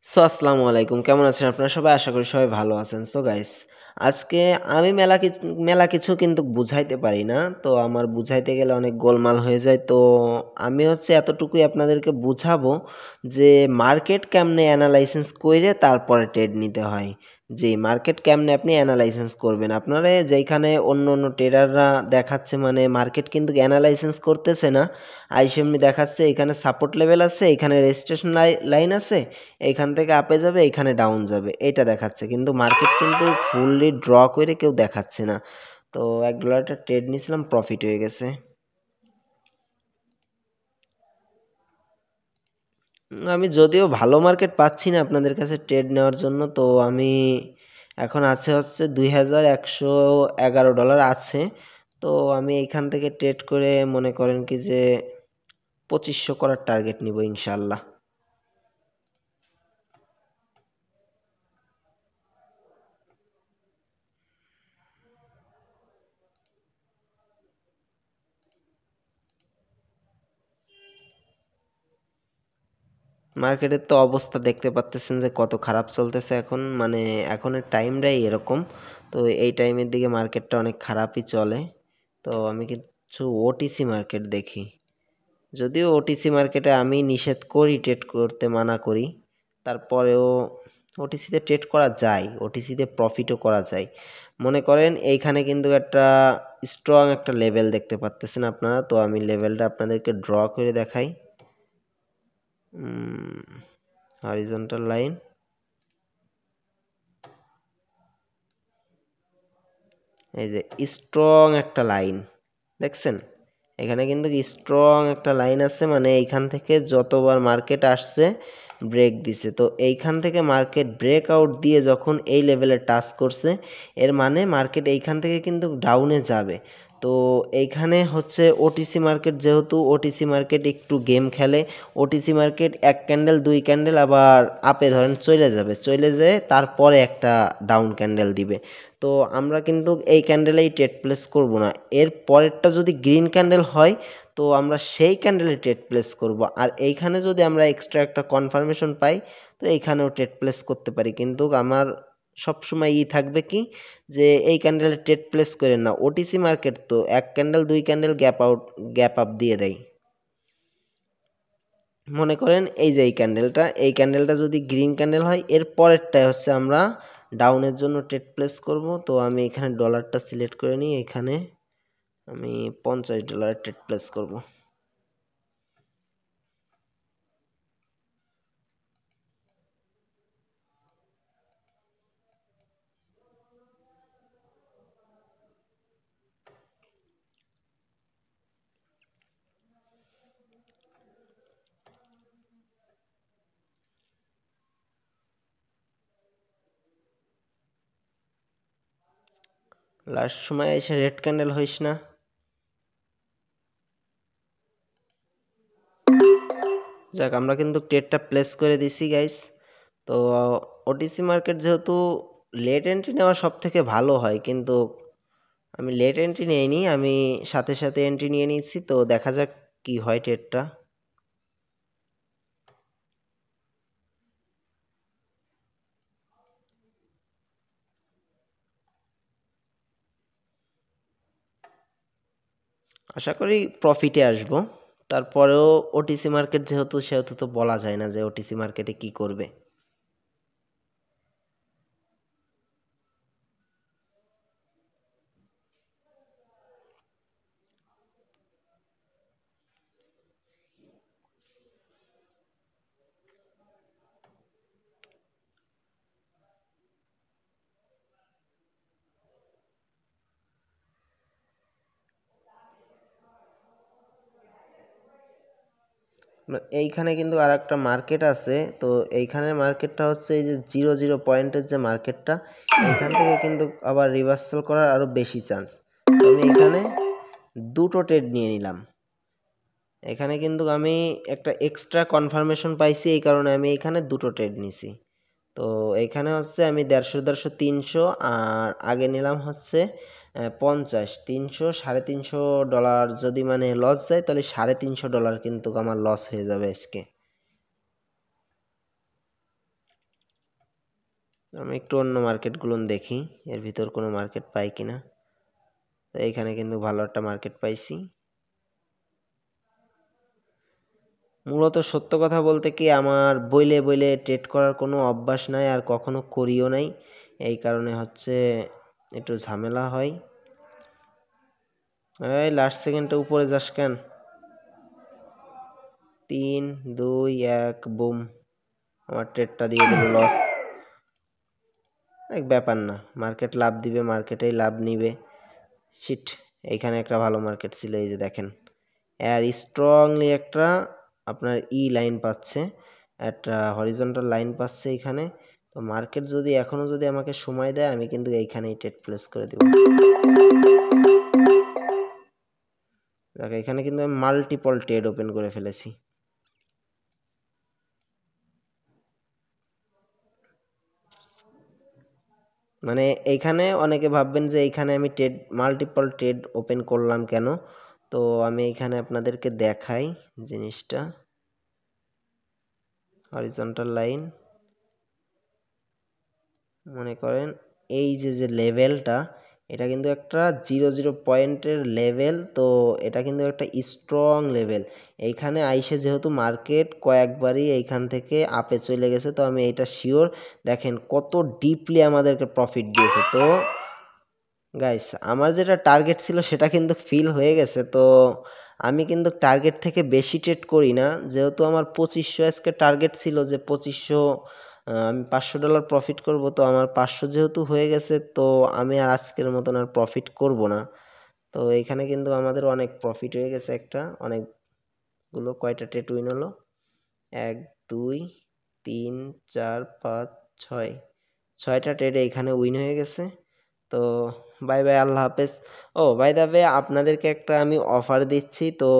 আসসালামু আলাইকুম, কেমন আছেন আপনারা সবাই? আশা করি সবাই ভালো আছেন। গাইস, আজকে আমি মেলা কিছু কিন্তু বুঝাইতে পারি না। তো আমার বুঝাইতে গেলে অনেক গোলমাল হয়ে যায়। তো আমি এতটুকুই আপনাদেরকে বুঝাবো যে মার্কেট কেমনে অ্যানালাইসিস কইরে তারপরে ট্রেড নিতে হয়। যে মার্কেট কেমনে আপনি অ্যানালাইসিস করবেন। আপনারা যেইখানে অন্য ট্রেডাররা দেখাচ্ছে মানে মার্কেট কিন্তু অ্যানালাইসিস করতেছে না। এমনি দেখাচ্ছে এখানে সাপোর্ট লেভেল আছে, এখানে রেজিস্ট্রেশন লাইন আছে, এইখান থেকে আপে যাবে, এইখানে ডাউন যাবে, এটা দেখাচ্ছে। কিন্তু মার্কেট কিন্তু ফুললি ড্র করে কেউ দেখাচ্ছে না। তো $1 ট্রেড নিয়েছিলাম, প্রফিট হয়ে গেছে। আমি যদিও ভালো মার্কেট পাচ্ছি না আপনাদের কাছে ট্রেড নেওয়ার জন্য, তো আমি এখন $2111 আছে। তো আমি এইখান থেকে ট্রেড করে মনে করেন কি যে 2500 করার টার্গেট নিব ইনশাল্লাহ। মার্কেটের তো অবস্থা দেখতে পাচ্তেছেন যে কত খারাপ চলতেছে এখন, মানে এখনের টাইমটাই এরকম। তো এই টাইমের দিকে মার্কেটটা অনেক খারাপই চলে। তো আমি কিছু ওটিসি মার্কেট দেখি। যদিও ওটিসি মার্কেটে আমি নিষেধ করি, ট্রেড করতে মানা করি, তারপরেও ওটিসিতে ট্রেড করা যায়, ওটিসিতে প্রফিটও করা যায়। মনে করেন এইখানে কিন্তু একটা স্ট্রং একটা লেভেল দেখতে পাচ্তেছেন আপনারা। তো আমি লেভেলটা আপনাদেরকে ড্র করে দেখাই। হরিজন্টাল লাইন, এই যে স্ট্রং একটা লাইন দেখছেন, এখানে কিন্তু স্ট্রং একটা লাইন আছে। মানে এইখান থেকে যতবার মার্কেট আসছে ব্রেক দিছে, তো এইখান থেকে মার্কেট ব্রেক আউট দিয়ে যখন এই লেভেলে টাচ করছে, এর মানে মার্কেট এইখান থেকে কিন্তু ডাউনে যাবে। তো এইখানে ওটিসি মার্কেট, যেহেতু ওটিসি মার্কেট একটু গেম খেলে, ওটিসি মার্কেট এক ক্যান্ডেল দুই ক্যান্ডেল আবার আপে ধরেন চলে যাবে, চলে যেয়ে তারপরে একটা ডাউন ক্যান্ডেল দিবে। তো আমরা কিন্তু এই ক্যান্ডেলেই ট্রেড প্লেস করব না, এর পরেরটা যদি গ্রিন ক্যান্ডেল হয় তো আমরা সেই ক্যান্ডেলে ট্রেড প্লেস করব। আর এইখানে যদি আমরা এক্সট্রা একটা কনফার্মেশন পাই তো এইখানেও ট্রেড প্লেস করতে পারি। কিন্তু আমার সবসময় থাকবে কি যে এই ক্যান্ডেলে ট্রেড প্লেস করেন না, ওটিসি মার্কেট তো এক ক্যান্ডেল দুই ক্যান্ডেল গ্যাপ আপ দিয়ে দেয়। মনে করেন এই যে এই ক্যান্ডেলটা যদি গ্রিন ক্যান্ডেল হয়, এর পরেরটাই আমরা ডাউনের জন্য ট্রেড প্লেস করব। তো আমি এখানে ডলারটা সিলেক্ট করে নিই, এখানে আমি $50 ট্রেড প্লেস করব। লাস্ট সময় এসে রেড ক্যান্ডেল হইস না। যাক, আমরা কিন্তু ট্রেডটা প্লেস করে দিছি গাইস। তো ওটিসি মার্কেট যেহেতু লেট এন্ট্রি নেওয়া সব থেকে ভালো হয়, কিন্তু আমি লেট এন্ট্রি নিইনি, আমি সাথে সাথে এন্ট্রি নিয়ে নিয়েছি। তো দেখা যাক কি হয় ট্রেডটা। আশা করি প্রফিটে আসবো। তারপরেও ওটিসি মার্কেট যেহেতু, সেহেতু তো বলা যায় না যে ওটিসি মার্কেটে কি করবে। এইখানে কিন্তু আর একটা মার্কেট আছে। তো এইখানের মার্কেটটা এই যে 0 0 পয়েন্টের যে মার্কেটটা, এইখান থেকে কিন্তু আবার রিভার্সাল করার আরো বেশি চান্স। তো আমি এইখানে দুটো ট্রেড নিয়ে নিলাম। এখানে কিন্তু আমি একটা এক্সট্রা কনফার্মেশন পাইছি, এই কারণে আমি এখানে দুটো ট্রেড নিছি। তো এখানে আমি 150 150 300, আর আগে নিলাম 50 300 $350। যদি মানে লস যায় তাহলে $350 কিন্তু আমার লস হয়ে যাবে আজকে। আমি একটু অন্য মার্কেটগুলো দেখি এর ভিতর কোনো মার্কেট পাই কিনা। তো এইখানে কিন্তু ভালো একটা মার্কেট পাইছি। মূলত সত্য কথা বলতে কি আমার বইলে বইলে ট্রেড করার কোনো অভ্যাস নাই, আর কখনো করিও নাই। এই কারণে হচ্ছে একটু ঝামেলা হয়। এই লাস্ট সেকেন্ডে উপরে যাস কেন? 3 2 1 বুম, আমার ট্রেডটা দিয়ে দিল লস। এক ব্যাপার না, মার্কেট লাভ দিবে, মার্কেটেই লাভ নিবে। শিট, এইখানে একটা ভালো মার্কেট ছিল, এই যে দেখেন আর স্ট্রংলি একটা আপনার লাইন পাচ্ছে, একটা হরিজন্টাল লাইন পাচ্ছে এইখানে। তো মার্কেট যদি এখনো যদি আমাকে সময় দেয় আমি কিন্তু এইখানেই ট্রেড প্লেস করে দেব। দেখো এখানে কিন্তু আমি মাল্টিপল ট্রেড ওপেন করে ফেলেছি। মানে এইখানে অনেকে ভাববেন যে এইখানে আমি ট্রেড মাল্টিপল ট্রেড ওপেন করলাম কেন। তো আমি এইখানে আপনাদেরকে দেখাই জিনিসটা। হরিজন্টাল লাইন মনে করেন এই যে লেভেলটা, এটা কিন্তু একটা 0 পয়েন্টের লেভেল। তো এটা কিন্তু একটা স্ট্রং লেভেল। এইখানে আইসে যেহেতু মার্কেট কয়েকবারই এইখান থেকে আপে চলে গেছে, তো আমি এইটা শিওর। দেখেন কত ডিপলি আমাদেরকে প্রফিট দিয়েছে। তো গাইস আমার যেটা টার্গেট ছিল সেটা কিন্তু ফিল হয়ে গেছে। তো আমি কিন্তু টার্গেট থেকে বেশি ট্রেড করি না, যেহেতু আমার 2500 আজকে টার্গেট ছিল যে 2500 আমি $500 প্রফিট করব। তো আমার 500 যেহেতু হয়ে গেছে, তো আমি আর আজকের মতন আর প্রফিট করব না। তো এখানে কিন্তু আমাদের অনেক প্রফিট হয়ে গেছে, একটা অনেকগুলো। কয়টা ট্রেড উইন হলো? 1 2 3 4 5 6, 6টা ট্রেড এইখানে উইন হয়ে গেছে। তো বাই বাই, আল্লাহ হাফেজ। ও বাই দ্য ওয়ে, আপনাদেরকে একটা আমি অফার দিচ্ছি। তো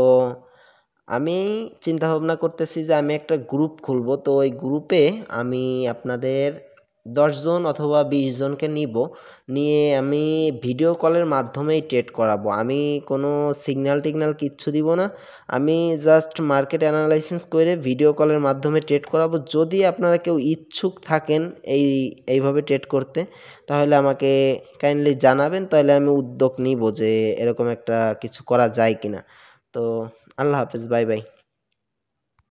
আমি চিন্তা ভাবনা করতেছি যে আমি একটা গ্রুপ খুলবো। তো ওই গ্রুপে আমি আপনাদের 10 জন অথবা 20 জনকে নিয়ে আমি ভিডিও কলের মাধ্যমেই ট্রেড করাবো। আমি কোনো সিগন্যাল টিগন্যাল কিচ্ছু দিব না। আমি জাস্ট মার্কেট অ্যানালাইসিস করে ভিডিও কলের মাধ্যমে ট্রেড করাবো। যদি আপনারা কেউ ইচ্ছুক থাকেন এইভাবে ট্রেড করতে, তাহলে আমাকে কাইন্ডলি জানাবেন, তাহলে আমি উদ্যোগ নিব যে এরকম একটা কিছু করা যায় কিনা। তো আল্লাহ হাফেজ, বাই বাই।